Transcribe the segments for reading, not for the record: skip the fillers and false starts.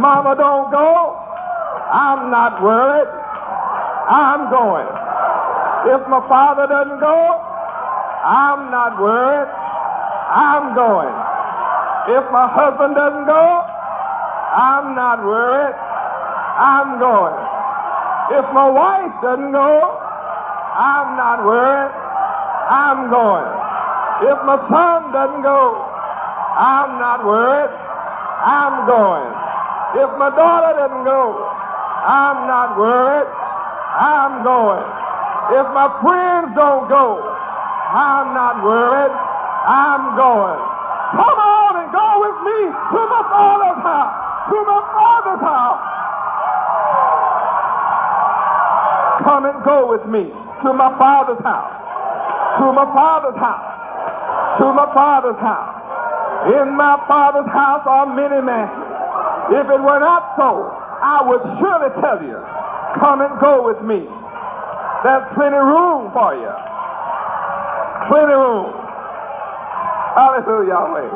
mama don't go, I'm not worried. I'm going. If my father doesn't go, I'm not worried. I'm going. If my husband doesn't go, I'm not worried. I'm going. If my wife doesn't go, I'm not worried. I'm going. If my son doesn't go, I'm not worried. I'm going. If my daughter doesn't go, I'm not worried. I'm going. If my friends don't go, I'm not worried. I'm going. Come on and go with me to my Father's house. To my Father's house. Come and go with me to my Father's house. To my Father's house. To my Father's house. In my Father's house are many mansions. If it were not so, I would surely tell you, come and go with me. There's plenty room for you. Plenty room. Hallelujah, Yahweh.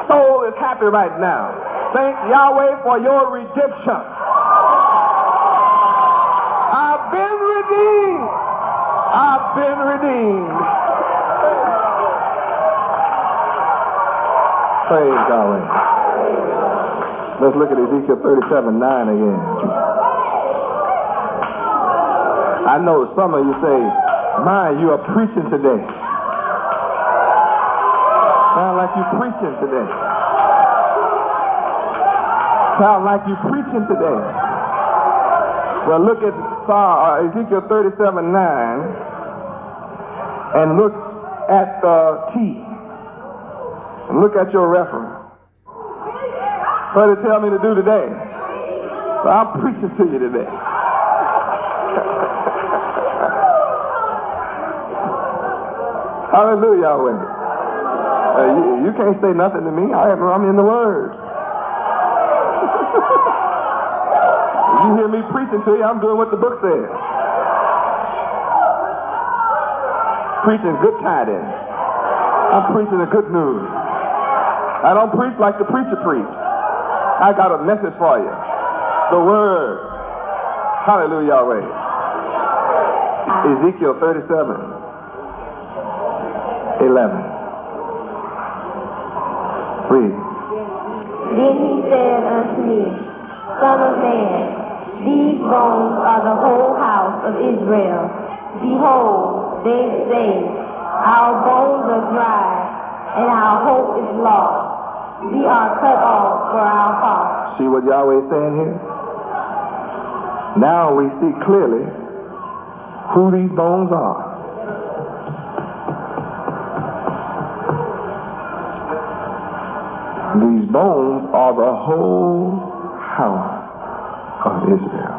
Soul is happy right now. Thank Yahweh for your redemption. I've been redeemed. I've been redeemed. Praise Yahweh. Let's look at Ezekiel 37:9 again. I know some of you say, "Man, you are preaching today." Sound like you're preaching today. Sound like you're preaching today. Well, look at Ezekiel 37:9 and look at the T. And look at your reference. What did it tell me to do today? So I'm preaching to you today. Hallelujah, Yahweh. You can't say nothing to me. I'm in the Word. You hear me preaching to you, I'm doing what the book says. Preaching good tidings. I'm preaching the good news. I don't preach like the preacher preach. I got a message for you. The Word. Hallelujah, Yahweh. Ezekiel 37:11. Read. Then he said unto me, Son of man, these bones are the whole house of Israel. Behold, they say, our bones are dry, and our hope is lost. We are cut off for our fault. See what Yahweh is saying here? Now we see clearly who these bones are. These bones are the whole house of Israel.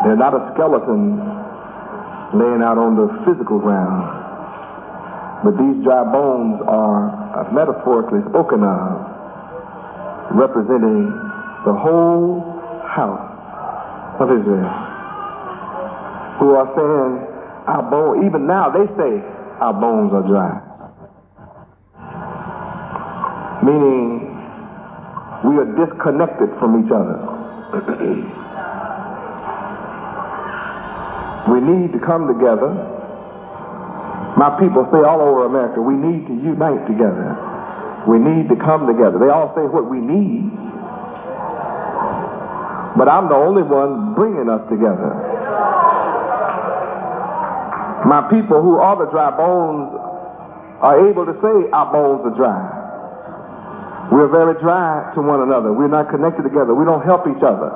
They're not a skeleton laying out on the physical ground, but these dry bones are metaphorically spoken of, representing the whole house of Israel, who are saying, our bones, even now they say, our bones are dry. Meaning, we are disconnected from each other. We need to come together. My people say all over America, we need to unite together. We need to come together. They all say what we need, but I'm the only one bringing us together. My people who are the dry bones are able to say our bones are dry. We're very dry to one another. We're not connected together. We don't help each other.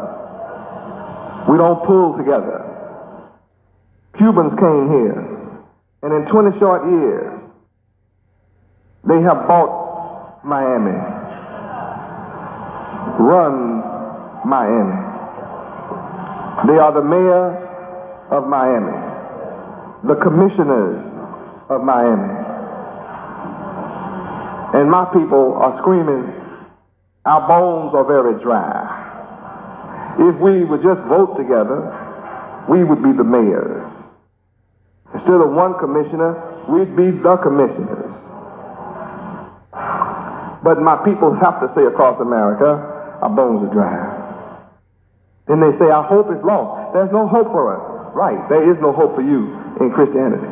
We don't pull together. Cubans came here, and in 20 short years, they have bought Miami, run Miami. They are the mayor of Miami, the commissioners of Miami. And my people are screaming, our bones are very dry. If we would just vote together, we would be the mayors. Instead of one commissioner, we'd be the commissioners. But my people have to say across America, our bones are dry. Then they say our hope is lost. There's no hope for us. Right, there is no hope for you in Christianity.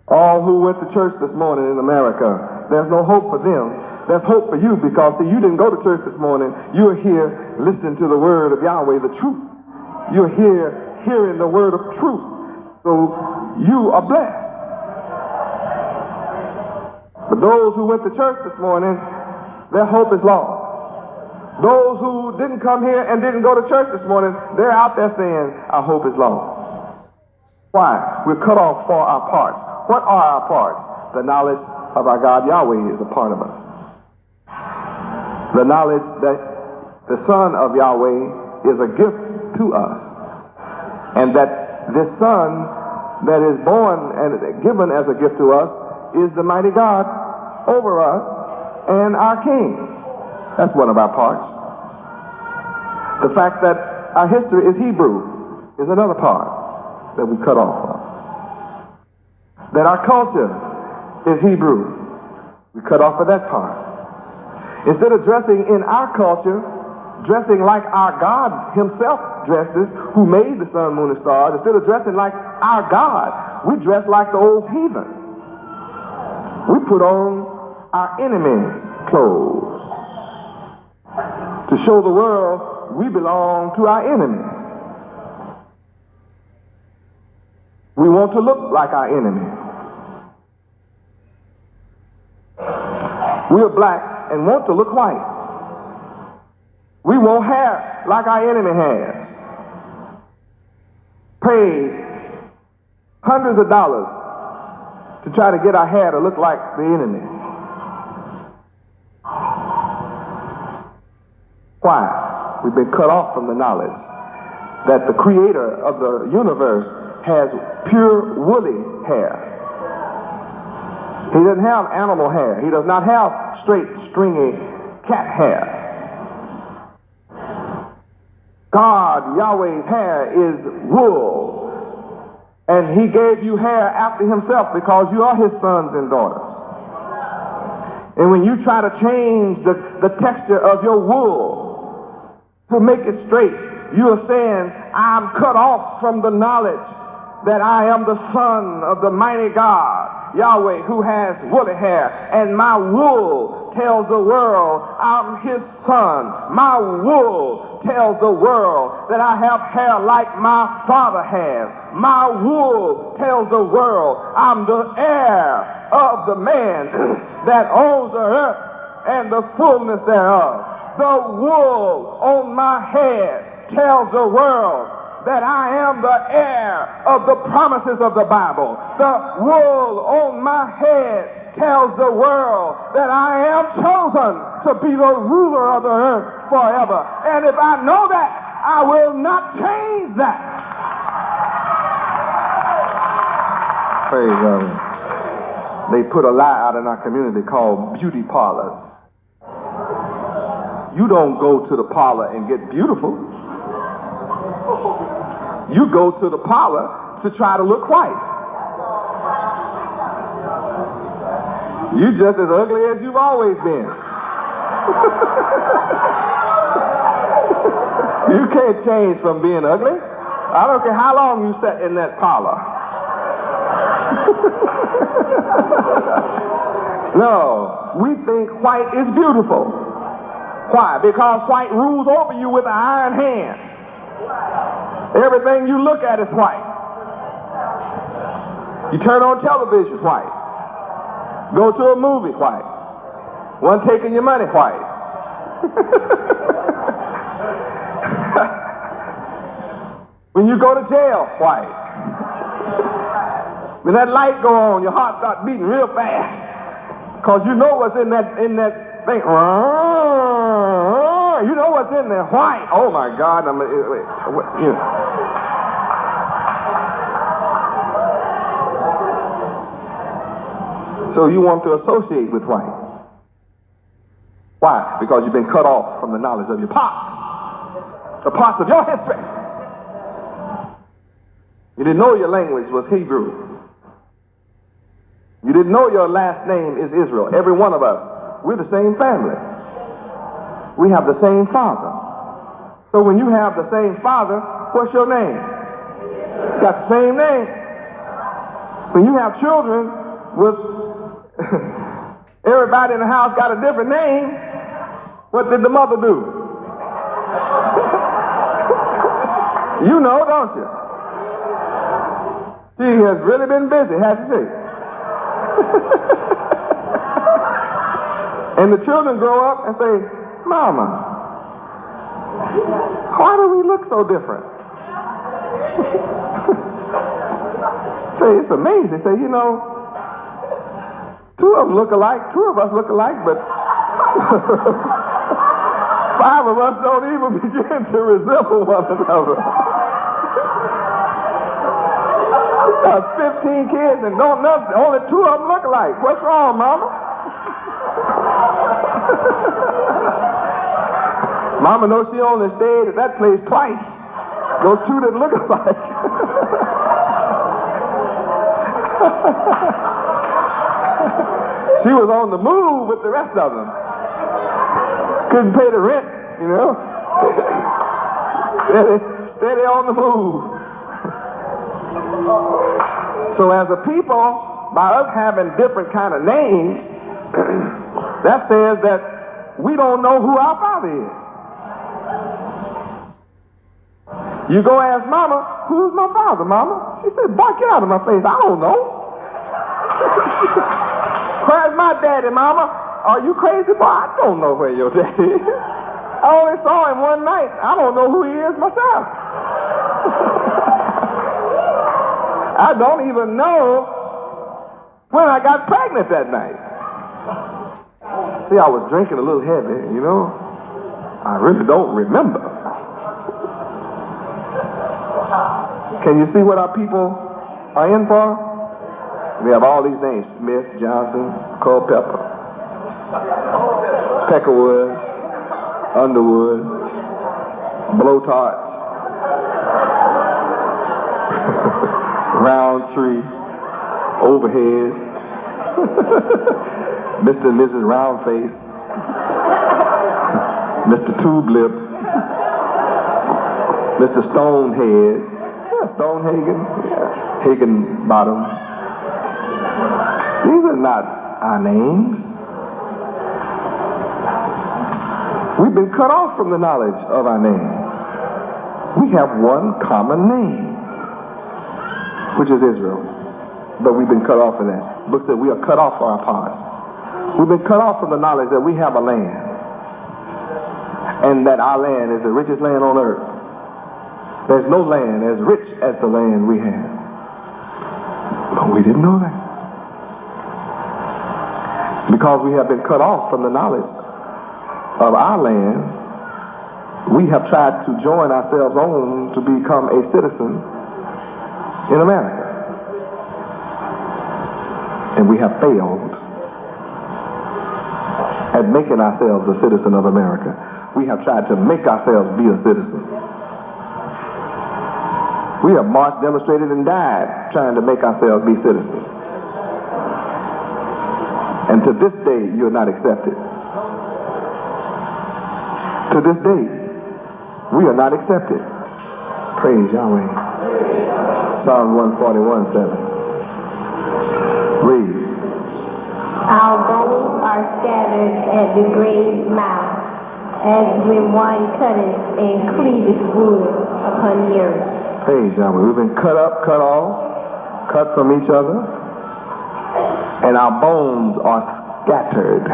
All who went to church this morning in America, there's no hope for them. There's hope for you because, see, you didn't go to church this morning. You're here listening to the word of Yahweh, the truth. You're here hearing the word of truth. So you are blessed. But those who went to church this morning, their hope is lost. Those who didn't come here and didn't go to church this morning, they're out there saying, our hope is lost. Why? We're cut off for our parts. What are our parts? The knowledge of our God Yahweh is a part of us. The knowledge that the Son of Yahweh is a gift to us. And that this Son that is born and given as a gift to us is the mighty God over us and our King. That's one of our parts. The fact that our history is Hebrew is another part that we cut off from. That our culture is Hebrew. We cut off of that part. Instead of dressing in our culture, dressing like our God himself dresses, who made the sun, moon, and stars, instead of dressing like our God, we dress like the old heathen. We put on our enemies' clothes to show the world we belong to our enemy. We want to look like our enemy. We are black and want to look white. We want hair like our enemy has. Pay hundreds of dollars to try to get our hair to look like the enemy. Why? We've been cut off from the knowledge that the creator of the universe has pure woolly hair. He doesn't have animal hair. He does not have straight, stringy cat hair. God, Yahweh's hair is wool. And he gave you hair after himself because you are his sons and daughters. And when you try to change the texture of your wool to make it straight, you are saying, I'm cut off from the knowledge that I am the son of the mighty God, Yahweh, who has woolly hair, and my wool tells the world I'm his son. My wool tells the world that I have hair like my father has. My wool tells the world I'm the heir of the man that owns the earth and the fullness thereof. The wool on my head tells the world that I am the heir of the promises of the Bible. The wool on my head tells the world that I am chosen to be the ruler of the earth forever. And if I know that, I will not change that. Praise God. They put a lie out in our community called beauty parlors. You don't go to the parlor and get beautiful. You go to the parlor to try to look white. You're just as ugly as you've always been. You can't change from being ugly. I don't care how long you sat in that parlor. No, we think white is beautiful. Why? Because white rules over you with an iron hand. Everything you look at is white. You turn on television, white. Go to a movie, white. One taking your money, white. When you go to jail, white. When that light go on, your heart starts beating real fast. Because you know what's in that thing. You know what's in there, white. Oh my God. So you want to associate with white. Why? Because you've been cut off from the knowledge of your parts. The parts of your history. You didn't know your language was Hebrew. You didn't know your last name is Israel. Every one of us, we're the same family. We have the same father. So when you have the same father, what's your name? You got the same name. When you have children with everybody in the house got a different name, what did the mother do? You know, don't you? She has really been busy, hasn't she? And the children grow up and say, Mama, why do we look so different? Say, it's amazing. Say, you know, two of them look alike, two of us look alike, but five of us don't even begin to resemble one another. Got 15 kids and only two of them look alike. What's wrong, Mama? Mama knows she only stayed at that place twice. Those two that look alike. She was on the move with the rest of them. Couldn't pay the rent, you know. steady on the move. So as a people, by us having different kind of names, that says that we don't know who our father is. You go ask Mama, who's my father, Mama? She said, boy, get out of my face. I don't know. Where's my daddy, Mama? Are you crazy? Boy, I don't know where your daddy is. I only saw him one night. I don't know who he is myself. I don't even know when I got pregnant that night. See, I was drinking a little heavy, you know. I really don't remember. Can you see what our people are in for? We have all these names: Smith, Johnson, Culpepper, Peckerwood, Underwood, Blowtorch, Roundtree, Overhead, Mr. and Mrs. Roundface, Mr. Tubelip, Mr. Stonehead, Stonehagen, Higginbottom. These are not our names. We've been cut off from the knowledge of our name. We have one common name, which is Israel. But we've been cut off of that. The book said we are cut off for our parts. We've been cut off from the knowledge that we have a land, and that our land is the richest land on earth. There's no land as rich as the land we have. But we didn't know that. Because we have been cut off from the knowledge of our land, we have tried to join ourselves on to become a citizen in America. And we have failed at making ourselves a citizen of America. We have tried to make ourselves be a citizen. We have marched, demonstrated, and died trying to make ourselves be citizens. And to this day, you're not accepted. To this day, we are not accepted. Praise Yahweh. Psalm 141:7. Read. Our bones are scattered at the grave's mouth, as when one cutteth and cleaveth wood upon the earth. Praise Yahweh. We've been cut up, cut off, cut from each other, and our bones are scattered.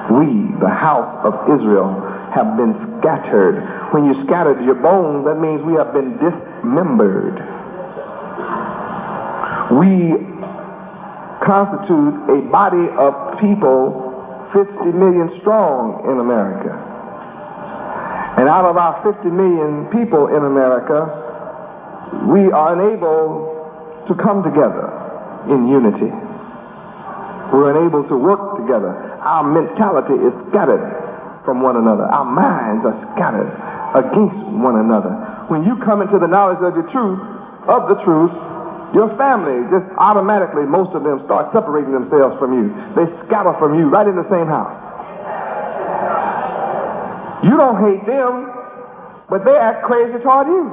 We, the house of Israel, have been scattered. When you scattered your bones, that means we have been dismembered. We constitute a body of people 50 million strong in America. And out of our 50 million people in America, we are unable to come together in unity. We're unable to work together. Our mentality is scattered from one another. Our minds are scattered against one another. When you come into the knowledge of the truth, of the truth, your family just automatically, most of them start separating themselves from you. They scatter from you right in the same house. You don't hate them, but they act crazy toward you.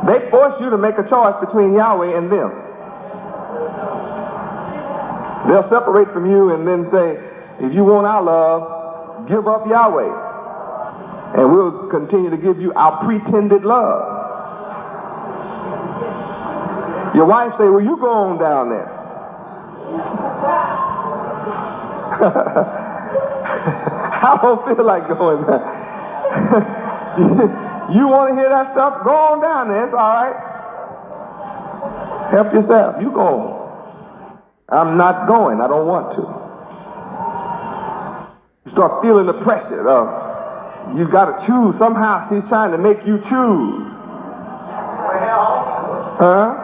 They force you to make a choice between Yahweh and them. They'll separate from you and then say, if you want our love, give up Yahweh, and we'll continue to give you our pretended love. Your wife say, well, you go on down there. I don't feel like going there. You want to hear that stuff? Go on down there. It's all right. Help yourself. You go. I'm not going. I don't want to. You start feeling the pressure of, you got to choose. Somehow she's trying to make you choose. Huh?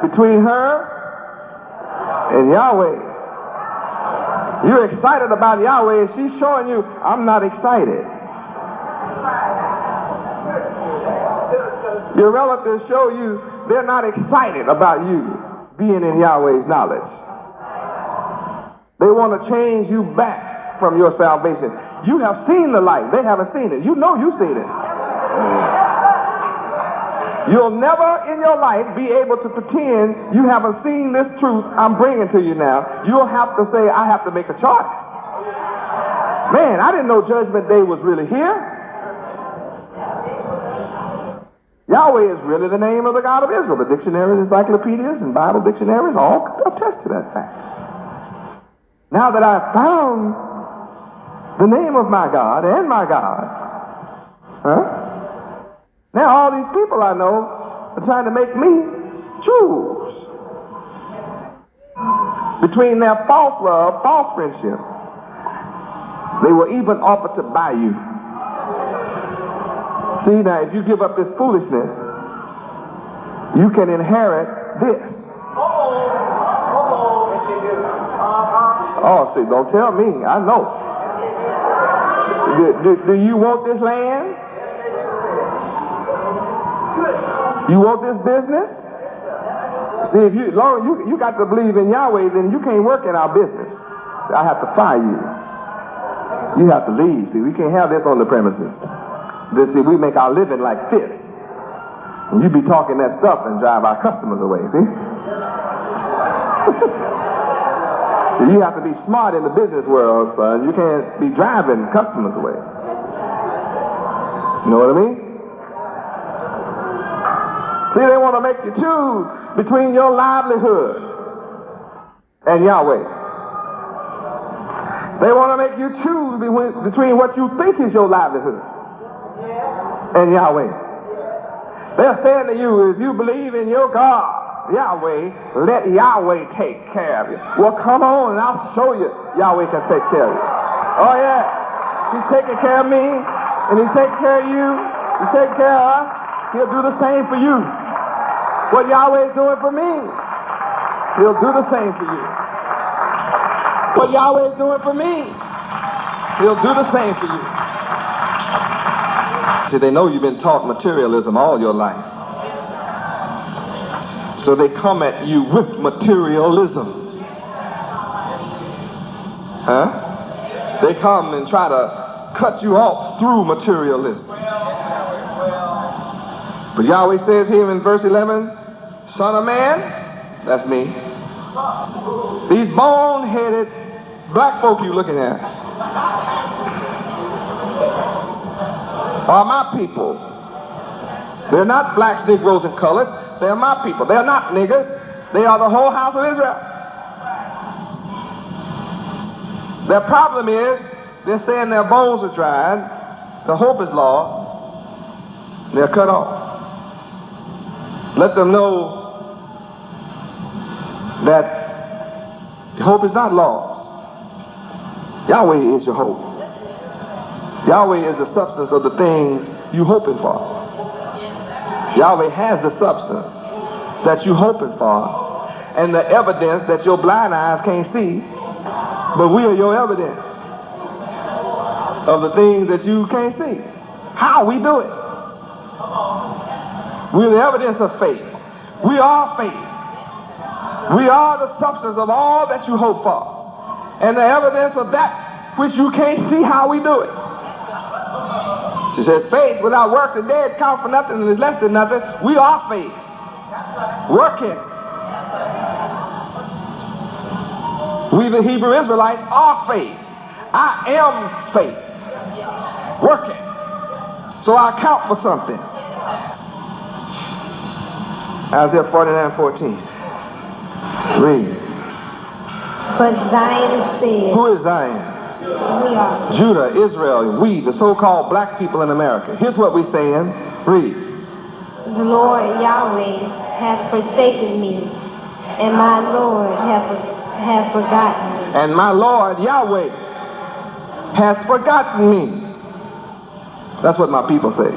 Between her and Yahweh. You're excited about Yahweh, and she's showing you, I'm not excited. Your relatives show you they're not excited about you being in Yahweh's knowledge. They want to change you back from your salvation. You have seen the light. They haven't seen it. You know you've seen it. You'll never in your life be able to pretend you haven't seen this truth I'm bringing to you now. You'll have to say, I have to make a choice. Man, I didn't know Judgment Day was really here. Yahweh is really the name of the God of Israel. The dictionaries, encyclopedias, and Bible dictionaries all attest to that fact. Now that I've found the name of my God and my God, now all these people I know are trying to make me choose between their false love, false friendship. They will even offer to buy you. See, now if you give up this foolishness, you can inherit this. Oh, see, don't tell me. I know. Do you want this land? You want this business? See, if you got to believe in Yahweh, then you can't work in our business. See, I have to fire you. You have to leave. See, we can't have this on the premises. See, we make our living like this. And you be talking that stuff and drive our customers away, see? So you have to be smart in the business world, son. You can't be driving customers away. You know what I mean? See, they want to make you choose between your livelihood and Yahweh. They want to make you choose between what you think is your livelihood and Yahweh. They're saying to you, if you believe in your God, Yahweh, let Yahweh take care of you. Well, come on and I'll show you Yahweh can take care of you. Oh, yeah. He's taking care of me, and he's taking care of you. He's taking care of us. He'll do the same for you. What Yahweh is doing for me, he'll do the same for you. What Yahweh is doing for me, he'll do the same for you. See, they know you've been taught materialism all your life. So they come at you with materialism. Huh? They come and try to cut you off through materialism. But Yahweh says here in verse 11, Son of man, that's me. These bone-headed black folk you looking at are my people. They're not blacks, Negroes, and coloreds. They're my people. They're not niggers. They are the whole house of Israel. Their problem is, they're saying their bones are dried, the hope is lost, they're cut off. Let them know that hope is not lost. Yahweh is your hope. Yahweh is the substance of the things you're hoping for. Yahweh has the substance that you're hoping for and the evidence that your blind eyes can't see, but we are your evidence of the things that you can't see. How we do it? We're the evidence of faith. We are faith. We are the substance of all that you hope for. And the evidence of that which you can't see how we do it. She says, faith without works is dead, counts for nothing and is less than nothing. We are faith. Working. We, the Hebrew Israelites, are faith. I am faith. Working. So I count for something. Isaiah 49:14. Read. But Zion said. Who is Zion? We are. Judah, Israel, we, the so-called black people in America. Here's what we're saying. Read. The Lord Yahweh hath forsaken me, and my Lord hath forgotten me. And my Lord Yahweh has forgotten me. That's what my people say.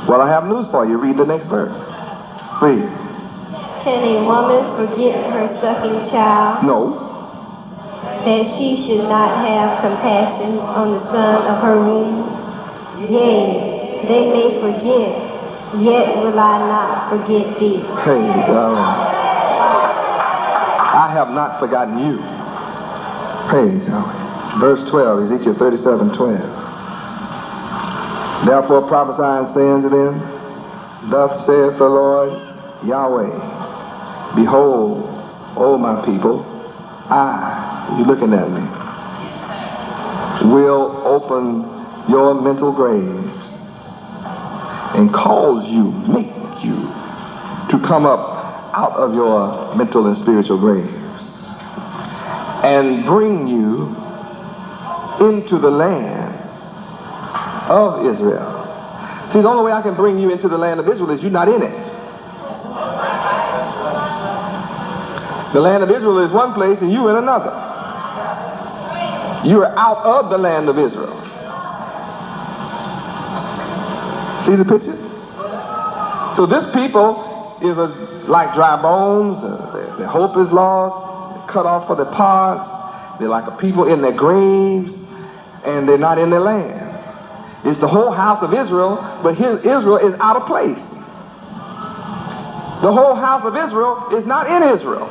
Well, I have news for you. Read the next verse. Read. Can a woman forget her sucking child, No. that she should not have compassion on the son of her womb? Yea, they may forget, yet will I not forget thee. Praise God. I have not forgotten you. Praise Yahweh. Verse 12, Ezekiel 37:12. Therefore prophesy and say unto them, thus saith the Lord Yahweh, behold, O my people, you looking at me, will open your mental graves and cause you, make you to come up out of your mental and spiritual graves and bring you into the land of Israel. See, the only way I can bring you into the land of Israel is you're not in it. The land of Israel is one place and you in another. You are out of the land of Israel. See the picture? So this people is like dry bones. Their hope is lost. They're cut off for their parts. They're like a people in their graves, and they're not in their land. It's the whole house of Israel, but Israel is out of place. The whole house of Israel is not in Israel.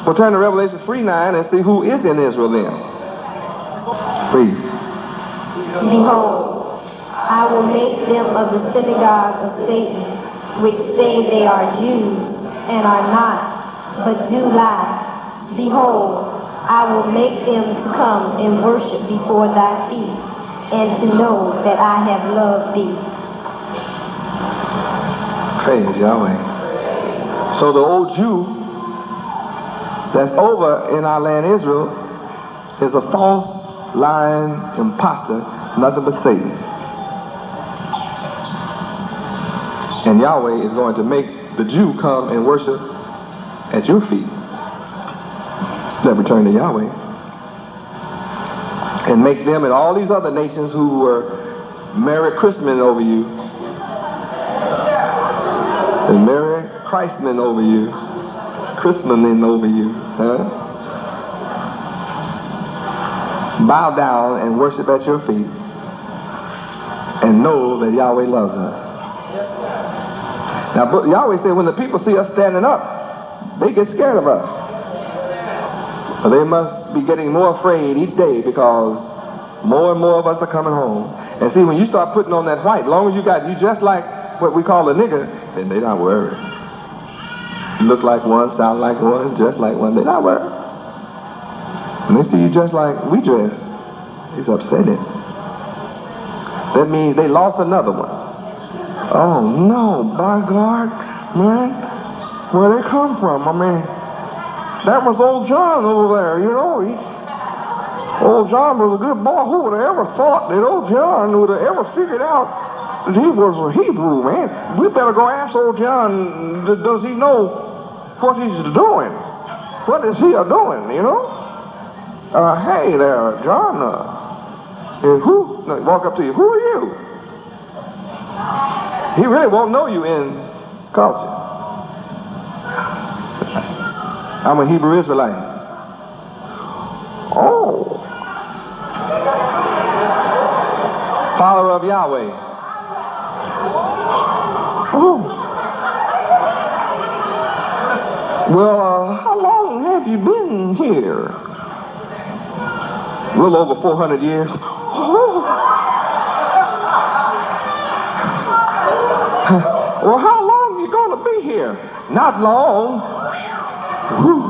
We'll turn to Revelation 3:9 and see who is in Israel then. Read. Behold, I will make them of the synagogue of Satan, which say they are Jews, and are not, but do lie. Behold, I will make them to come and worship before thy feet, and to know that I have loved thee. Praise Yahweh. So the old Jew that's over in our land Israel is a false, lying imposter, nothing but Satan. And Yahweh is going to make the Jew come and worship at your feet. That return to Yahweh. And make them and all these other nations who were Merry Christmas over you, and Merry Christmas over you, Christmasing over you, bow down and worship at your feet and know that Yahweh loves us. Now Yahweh said when the people see us standing up, they get scared of us. But they must be getting more afraid each day because more and more of us are coming home. And see, when you start putting on that white, as long as you just like what we call a nigger, then they're not worried. You look like one, sound like one, just like one, they're not worried. When they see you just like we dress, it's upsetting. That means they lost another one. Oh no, by God, man, where they come from? I mean, that was old John over there, you know. Old John was a good boy. Who would have ever thought that old John would have ever figured out that he was a Hebrew, man? We better go ask old John, does he know what he's doing? What is he doing, you know? Hey there, John. Who? Walk up to you. Who are you? He really won't know you in culture. I'm a Hebrew Israelite. Oh. Father of Yahweh. Oh. Well, how long have you been here? A little over 400 years. Oh. Well, how long are you going to be here? Not long. Whew.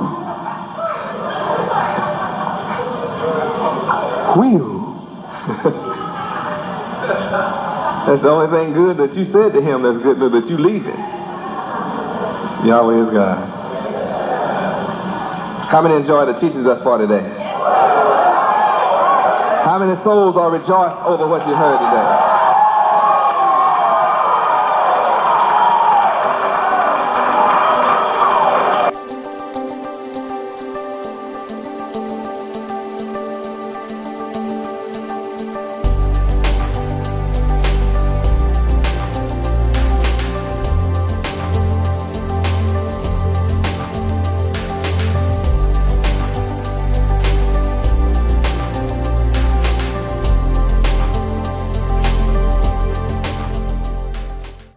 That's the only thing good that you said to him that's good, that you leaving. Yahweh is God. How many enjoyed the teachings thus far today? How many souls are rejoiced over what you heard today?